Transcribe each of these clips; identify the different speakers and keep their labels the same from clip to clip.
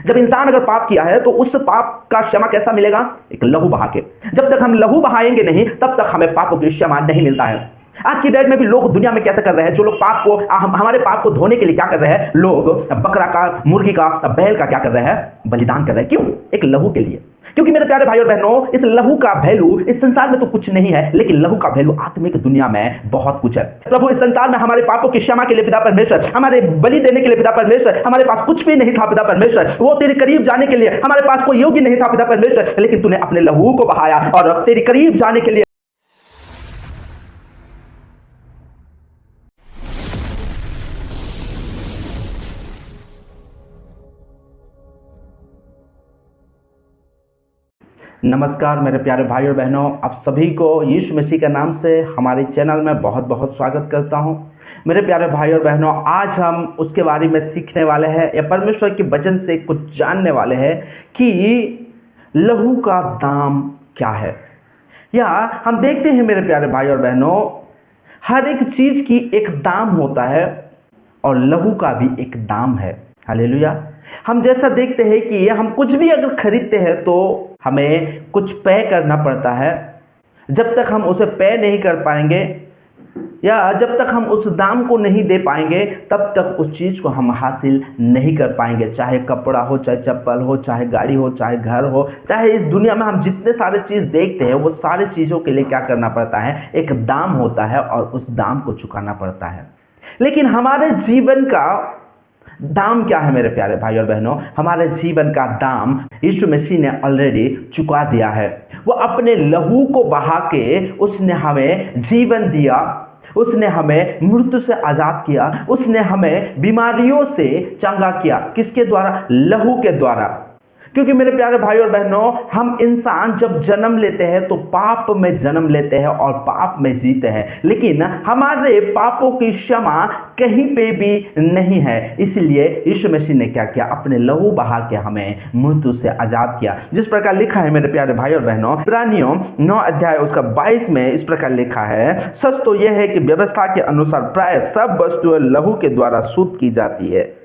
Speaker 1: जब इंसान अगर पाप किया है तो उस पाप का क्षमा कैसा मिलेगा? एक लहू बहा के। जब तक हम लहू बहाएंगे नहीं तब तक हमें पापों की क्षमा नहीं मिलता है। आज की डेट में भी लोग दुनिया में कैसे कर रहे हैं, जो लोग पाप को हमारे पाप को धोने के लिए क्या कर रहे हैं, लोग बकरा का, मुर्गी का, बैल का क्या कर रहे हैं, बलिदान कर रहे हैं। क्यों? एक लहू के लिए। क्योंकि मेरे प्यारे भाई और बहनों, इस लहू का वैल्यू इस संसार में तो कुछ नहीं है, लेकिन लहू का वैल्यू आत्मिक दुनिया में बहुत कुछ है। प्रभु इस संसार में हमारे पापों की क्षमा के लिए पिता परमेश्वर, हमारे बलि देने के लिए पिता परमेश्वर, हमारे पास कुछ भी नहीं था पिता परमेश्वर, वो तेरे करीब जाने के लिए हमारे पास कोई योग्य नहीं था पिता परमेश्वर, लेकिन तूने अपने लहू को बहाया और तेरे करीब जाने के लिए नमस्कार मेरे प्यारे भाई और बहनों, आप सभी को यीशु मसीह के नाम से हमारे चैनल में बहुत बहुत स्वागत करता हूं। मेरे प्यारे भाई और बहनों, आज हम उसके बारे में सीखने वाले हैं या परमेश्वर के वचन से कुछ जानने वाले हैं कि लहू का दाम क्या है। या हम देखते हैं मेरे प्यारे भाई और बहनों, हर एक चीज़ की एक दाम होता है और लहू का भी एक दाम है। हालेलुया। हम जैसा देखते हैं कि हम कुछ भी अगर खरीदते हैं तो हमें कुछ पे करना पड़ता है। जब तक हम उसे पे नहीं कर पाएंगे या जब तक हम उस दाम को नहीं दे पाएंगे तब तक उस चीज़ को हम हासिल नहीं कर पाएंगे। चाहे कपड़ा हो, चाहे चप्पल हो, चाहे गाड़ी हो, चाहे घर हो, चाहे इस दुनिया में हम जितने सारे चीज़ देखते हैं वो सारी चीज़ों के लिए क्या करना पड़ता है, एक दाम होता है और उस दाम को चुकाना पड़ता है। लेकिन हमारे जीवन का दाम क्या है मेरे प्यारे भाई और बहनों? हमारे जीवन का दाम यीशु मसीह ने ऑलरेडी चुका दिया है। वो अपने लहू को बहा के उसने हमें जीवन दिया, उसने हमें मृत्यु से आजाद किया, उसने हमें बीमारियों से चंगा किया। किसके द्वारा? लहू के द्वारा। क्योंकि मेरे प्यारे भाई और बहनों, हम इंसान जब जन्म लेते हैं तो पाप में जन्म लेते हैं और पाप में जीते हैं, लेकिन हमारे पापों की क्षमा कहीं पे भी नहीं है। इसलिए यीशु मसीह ने क्या किया? अपने लहू बहा के हमें मृत्यु से आजाद किया। जिस प्रकार लिखा है मेरे प्यारे भाई और बहनों, इब्रानियों 9 अध्याय उसका 22 में इस प्रकार लिखा है, सच तो यह है कि व्यवस्था के अनुसार प्राय सब वस्तुएं लहू के द्वारा शुद्ध की जाती है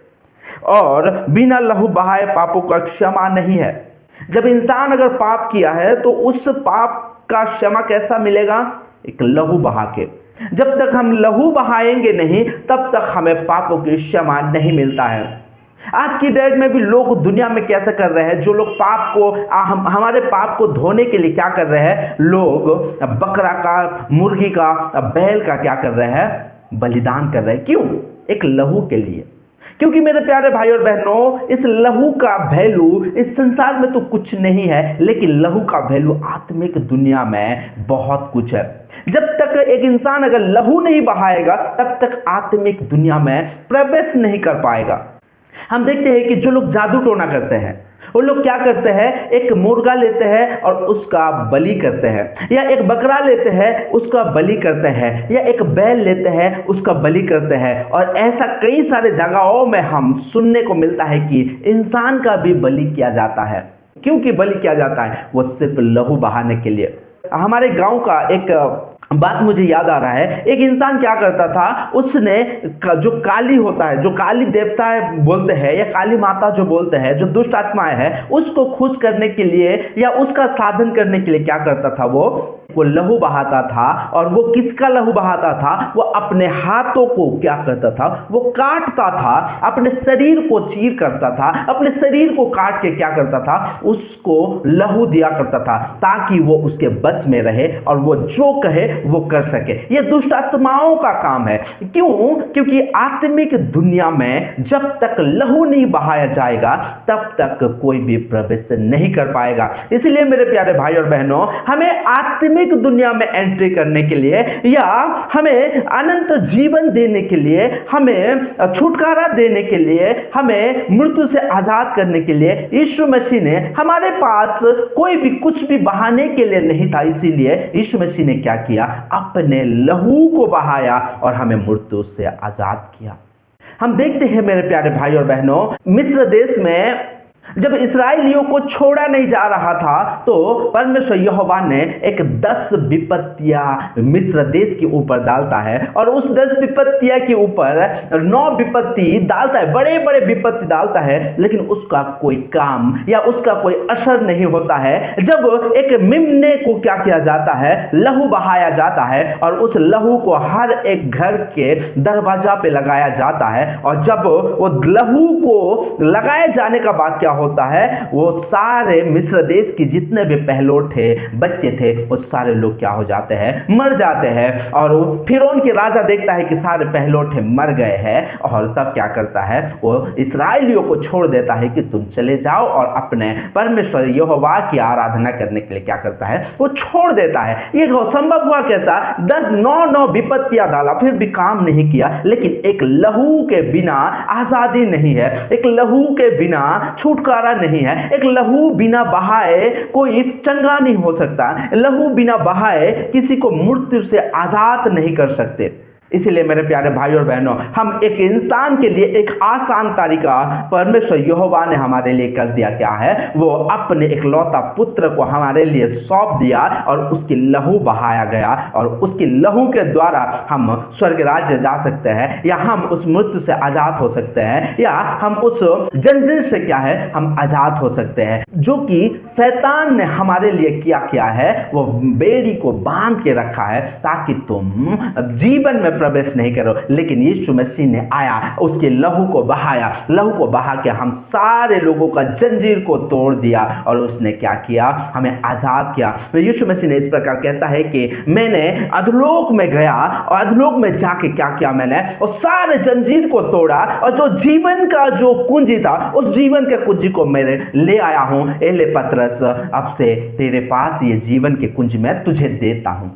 Speaker 1: और बिना लहू बहाए पापों का क्षमा नहीं है। जब इंसान अगर पाप किया है तो उस पाप का क्षमा कैसा मिलेगा? एक लहू बहा के। जब तक हम लहू बहाएंगे नहीं तब तक हमें पापों की क्षमा नहीं मिलता है। आज की डेट में भी लोग दुनिया में कैसे कर रहे हैं, जो लोग पाप को हमारे पाप को धोने के लिए क्या कर रहे हैं, लोग बकरा का, मुर्गी का, बैल का क्या कर रहे हैं, बलिदान कर रहे हैं। क्यों? एक लहू के लिए। क्योंकि मेरे प्यारे भाई और बहनों, इस लहू का वैल्यू इस संसार में तो कुछ नहीं है, लेकिन लहू का वैल्यू आत्मिक दुनिया में बहुत कुछ है। जब तक एक इंसान अगर लहू नहीं बहाएगा तब तक आत्मिक दुनिया में प्रवेश नहीं कर पाएगा। हम देखते हैं कि जो लोग जादू टोना करते हैं वो लोग क्या करते हैं, एक मुर्गा लेते हैं और उसका बलि करते हैं, या एक बकरा लेते हैं उसका बलि करते हैं, या एक बैल लेते हैं उसका बलि करते हैं। और ऐसा कई सारे जगहों में हम सुनने को मिलता है कि इंसान का भी बलि किया जाता है। क्योंकि बलि किया जाता है वो सिर्फ लहू बहाने के लिए। हमारे गांव का एक बात मुझे याद आ रहा है। एक इंसान क्या करता था, उसने जो काली होता है, जो काली देवता है बोलते हैं या काली माता जो बोलते हैं, जो दुष्ट आत्माएं हैं, उसको खुश करने के लिए या उसका साधन करने के लिए क्या करता था, वो लहू बहाता था। और वो किसका लहू बहाता था? वो अपने हाथों को क्या करता था, वो काटता था, अपने शरीर को चीर करता था, अपने शरीर को काट के क्या करता था, उसको लहू दिया करता था ताकि वो उसके बस में रहे और वो जो कहे वो कर सके। ये दुष्ट आत्माओं का काम है। क्यों? क्योंकि आत्मिक दुनिया में जब तक लहू नहीं बहाया जाएगा तब तक कोई भी प्रवेश नहीं कर पाएगा। इसलिए मेरे प्यारे भाई और बहनों, हमें आत्मिक दुनिया में एंट्री करने के लिए या हमें अनंत जीवन देने के लिए, हमें छुटकारा देने के लिए, हमें मृत्यु से आजाद करने के लिए यीशु मसीह ने, हमारे पास कोई भी कुछ भी बहाने के लिए नहीं था। इसीलिए यीशु मसीह ने क्या किया? अपने लहू को बहाया और हमें मृत्यु से आजाद किया। हम देखते हैं मेरे प्यारे भाई और बहनों, मिस्र देश में जब इस्राएलियों को छोड़ा नहीं जा रहा था तो परमेश्वर यहोवा ने एक 10 विपत्तियां मिस्र देश के ऊपर डालता है और उस 10 विपत्तियां के ऊपर 9 विपत्ति डालता है, बड़े बड़े विपत्ति डालता है, लेकिन उसका कोई काम या उसका कोई असर नहीं होता है। जब एक मेमने को क्या किया जाता है, लहू बहाया जाता है और उस लहू को हर एक घर के दरवाजा पे लगाया जाता है और जब वो लहू को लगाए जाने का बाद क्या होता है, वो सारे मिस्र देश की जितने भी पहलोट थे, बच्चे थे, वो सारे लोग क्या हो जाते हैं, मर जाते हैं। और फिरौन के राजा देखता है कि सारे पहलोट मर गए हैं और तब क्या करता है, वो इस्राएलियों को छोड़ देता है कि तुम चले जाओ और अपने परमेश्वर यहोवा की आराधना करने के लिए क्या करता है, वो छोड़ देता है। ये संभव हुआ कैसा, 9 विपत्तियां डाला फिर भी काम नहीं किया, लेकिन एक लहू के बिना आजादी नहीं है, एक लहू के बिना छुटकारा नहीं है, एक लहू बिना बहाए कोई चंगा नहीं हो सकता, लहू बिना बहाए किसी को मृत्यु से आजाद नहीं कर सकते। इसलिए मेरे प्यारे भाई और बहनों, हम एक इंसान के लिए एक आसान तरीका परमेश्वर यहोवा ने हमारे लिए कर दिया। क्या है वो, अपने इकलौता पुत्र को हमारे लिए सौंप दिया और उसकी लहू बहाया गया और उसकी लहू के द्वारा हम स्वर्ग राज्य जा सकते हैं, या हम उस मृत्यु से आजाद हो सकते हैं, या हम उस जंजीर से क्या है, हम आजाद हो सकते हैं जो कि शैतान ने हमारे लिए किया है। वो बेड़ी को बांध के रखा है ताकि तुम जीवन में प्रवेश नहीं करो, लेकिन यीशु मसीह ने आया, उसके लहू को बहाया, लहू को बहा के हम सारे लोगों का जंजीर को तोड़ दिया और उसने क्या किया, हमें आजाद किया। तो यीशु मसीह ने इस प्रकार कहता है कि मैंने अधोलोक में गया और अधोलोक में जाके क्या किया, मैंने और सारे जंजीर को तोड़ा और जो जीवन का जो कुंजी था, उस जीवन के कुंजी को मैं ले आया हूं। एले पतरस, अब से तेरे पास ये जीवन के कुंजी मैं तुझे देता हूं।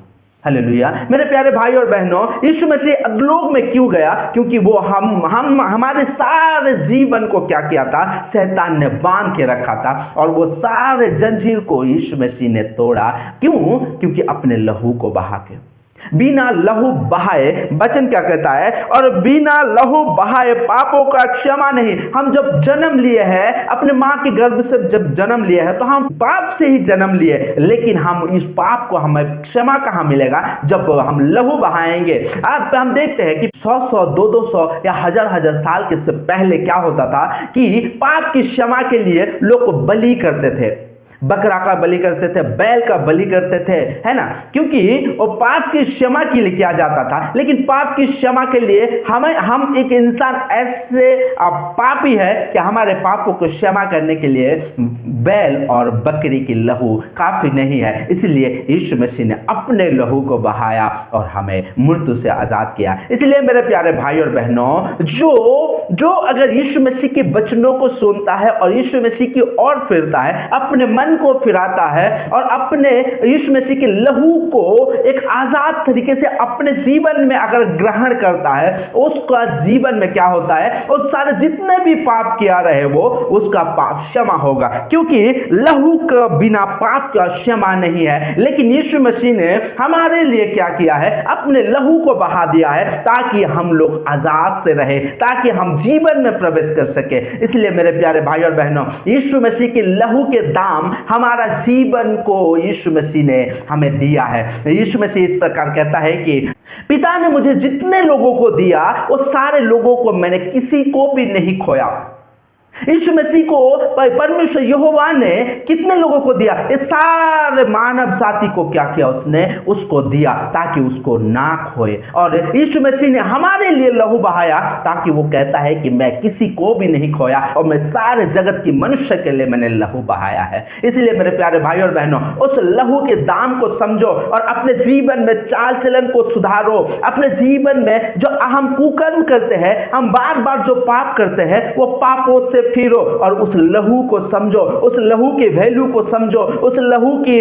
Speaker 1: हालेलुया। मेरे प्यारे भाई और बहनों, यीशु मसीह अधोलोक में क्यों गया? क्योंकि वो हमारे सारे जीवन को क्या किया था, शैतान ने बांध के रखा था और वो सारे जंजीर को यीशु मसीह ने तोड़ा। क्यों? क्योंकि अपने लहू को बहा के, बिना लहू बहाए, वचन क्या कहता है, और बिना लहू बहाए पापों का क्षमा नहीं। हम जब जन्म लिए हैं, अपने मां के गर्भ से जब जन्म लिए हैं, तो हम पाप से ही जन्म लिए, लेकिन हम इस पाप को हमें क्षमा कहां मिलेगा, जब हम लहू बहाएंगे। अब हम देखते हैं कि 100 200 या हजार साल के से पहले क्या होता था कि पाप की क्षमा के लिए लोग बलि करते थे, बकरा का बलि करते थे, बैल का बलि करते थे, है ना, क्योंकि वो पाप की क्षमा के लिए किया जाता था। लेकिन पाप की क्षमा के लिए हम एक इंसान ऐसे पापी है कि हमारे पापों को क्षमा करने के लिए बैल और बकरी की लहू काफी नहीं है। इसलिए यीशु मसीह ने अपने लहू को बहाया और हमें मृत्यु से आजाद किया। इसलिए मेरे प्यारे भाई और बहनों, जो अगर यीशु मसीह के वचनों को सुनता है और यीशु मसीह की ओर फिरता है, अपने मन को फिराता है और अपने यीशु मसीह के लहू को एक आजाद तरीके से अपने जीवन में अगर ग्रहण करता है, उसका जीवन में क्या होता है, उस सारे जितने भी पाप किया रहे वो उसका पाप क्षमा होगा, क्योंकि लहू के बिना पाप का क्षमा नहीं है। लेकिन यीशु मसीह ने हमारे लिए क्या किया है, अपने लहू को बहा दिया है ताकि हम लोग आजाद से रहे, ताकि हम जीवन में प्रवेश कर सके। इसलिए मेरे प्यारे भाई और बहनों, यीशु मसीह के लहू के दाम हमारा जीवन को यीशु मसीह ने हमें दिया है। यीशु मसीह इस प्रकार कहता है कि पिता ने मुझे जितने लोगों को दिया, वो सारे लोगों को मैंने किसी को भी नहीं खोया। यीशु मसीह को परमेश्वर यहोवा ने कितने लोगों को दिया? ये सारे मानव जाति को क्या किया, उसने उसको दिया ताकि उसको ना खोए। और यीशु मसीह ने हमारे लिए लहू बहाया ताकि वो कहता है कि मैं किसी को भी नहीं खोया और मैं सारे जगत की मनुष्य के लिए मैंने लहू बहाया है। इसलिए मेरे प्यारे भाई और बहनों, उस लहू के दाम को समझो और अपने जीवन में चाल चलन को सुधारो। अपने जीवन में जो हम कुकर्म करते हैं, हम बार बार जो पाप करते हैं, वो पापों से फिरो और उस लहू को समझो, उस लहू के वैल्यू को समझो, उस लहू की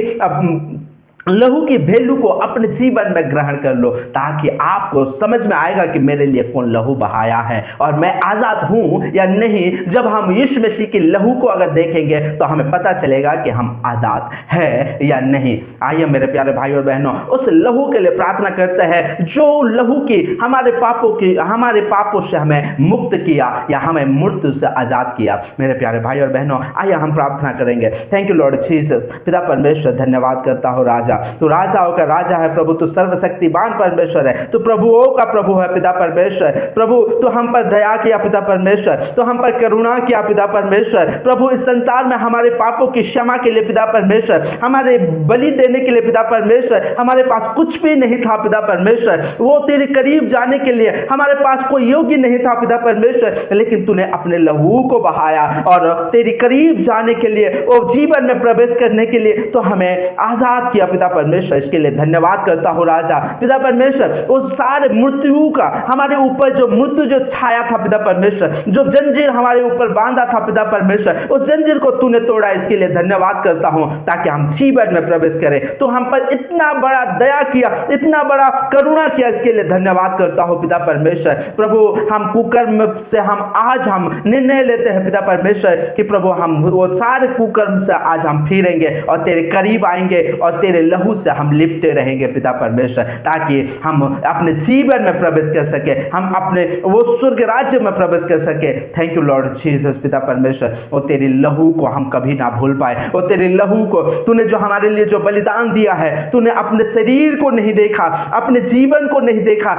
Speaker 1: लहू की वैल्यू को अपने जीवन में ग्रहण कर लो, ताकि आपको समझ में आएगा कि मेरे लिए कौन लहू बहाया है और मैं आज़ाद हूं या नहीं। जब हम यीशु मसीह की लहू को अगर देखेंगे तो हमें पता चलेगा कि हम आज़ाद है या नहीं। आइए मेरे प्यारे भाई और बहनों, उस लहू के लिए प्रार्थना करते हैं जो लहू की हमारे पापों से हमें मुक्त किया या हमें मृत्यु से आज़ाद किया। मेरे प्यारे भाई और बहनों, आइए हम प्रार्थना करेंगे। Thank you Lord Jesus. पिता परमेश्वर, धन्यवाद करता हूँ राजा, तू राजाओं का राजा है प्रभु, तू सर्वशक्तिमान परमेश्वर है, तू प्रभुओं का प्रभु है पिता परमेश्वर। प्रभु तू हम पर दया किया पिता परमेश्वर, तू हम पर करुणा किया पिता परमेश्वर। प्रभु इस संसार में हमारे पापों की क्षमा के लिए पिता परमेश्वर, हमारे बलि देने के लिए पिता परमेश्वर, हमारे पास कुछ भी नहीं था पिता परमेश्वर। वो तेरे करीब जाने के लिए हमारे पास कोई योग्य नहीं था पिता परमेश्वर, लेकिन तूने अपने लहू को बहाया और तेरे करीब जाने के लिए, वो जीवन में प्रवेश करने के लिए तो हमें आजाद किया पिता परमेश्वर। इसके लिए धन्यवाद करता हूँ राजा। पिता परमेश्वर, उस सारे मृत्यु का हमारे ऊपर जो मृत्यु जो छाया था पिता परमेश्वर, जो जंजीर हमारे ऊपर बांधा था पिता परमेश्वर, उस जंजीर को तूने तोड़ा। इसके लिए धन्यवाद करता हूँ, ताकि हम जीवन में प्रवेश करें। तो हम पर इतना बड़ा दया किया, इतना बड़ा करुणा किया, इसके लिए धन्यवाद करता हूँ पिता परमेश्वर। प्रभु हम कुकर्म से हम निर्णय लेते हैं पिता परमेश्वर कि प्रभु हम वो सारे कुकर्म से आज हम फिरेंगे और तेरे करीब आएंगे और तेरे लहू से हम लिपटे रहेंगे पिता परमेश्वर, ताकि हम अपने जीवन में प्रवेश कर सके, हम अपने वो स्वर्ग राज्य में प्रवेश कर सके। थैंक यू लॉर्ड जीसस पिता परमेश्वर। और तेरे लहू को हम कभी ना भूल पाए, और तेरे लहू को तूने जो हमारे लिए जो बलिदान दिया है, तूने अपने शरीर को नहीं देखा, अपने जीवन को नहीं देखा,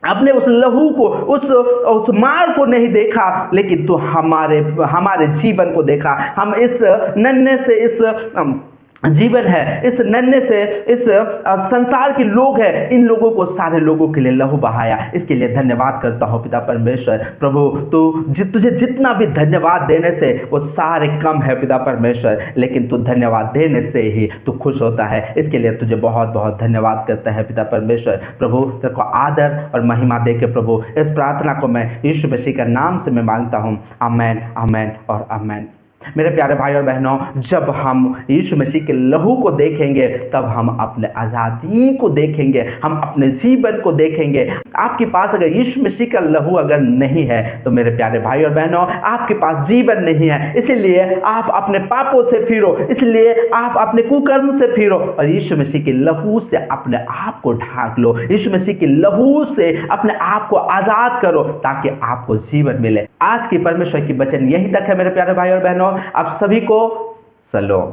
Speaker 1: अपने उस लहू को, उस मार को नहीं देखा, लेकिन तू हमारे जीवन को देखा। हम इस नन्हे से इस जीवन है, इस नन्हे से इस संसार के लोग हैं, इन लोगों को, सारे लोगों के लिए लहू बहाया। इसके लिए धन्यवाद करता हूँ पिता परमेश्वर। प्रभु तुझे जितना भी धन्यवाद देने से वो सारे कम है पिता परमेश्वर, लेकिन तू धन्यवाद देने से ही तू खुश होता है। इसके लिए तुझे बहुत बहुत धन्यवाद करता है पिता परमेश्वर। प्रभु तेरे को आदर और महिमा दे के प्रभु इस प्रार्थना को मैं यीशु मसीह का नाम से मैं मांगता हूँ। आमेन, आमेन और आमेन। मेरे प्यारे भाई और बहनों, जब हम यीशु मसीह के लहू को देखेंगे तब हम अपने आज़ादी को देखेंगे, हम अपने जीवन को देखेंगे। आपके पास अगर यीशु मसीह का लहू अगर नहीं है तो मेरे प्यारे भाई और बहनों, आपके पास जीवन नहीं है। इसलिए आप अपने पापों से फिरो, इसलिए आप अपने कुकर्म से फिरो और यीशु मसीह के लहू से अपने आप को ढांक लो। यीशु मसीह के लहू से अपने आप को आज़ाद करो, ताकि आपको जीवन मिले। आज की परमेश्वर की वचन यहीं तक है मेरे प्यारे भाई और बहनों। आप सभी को सलोम।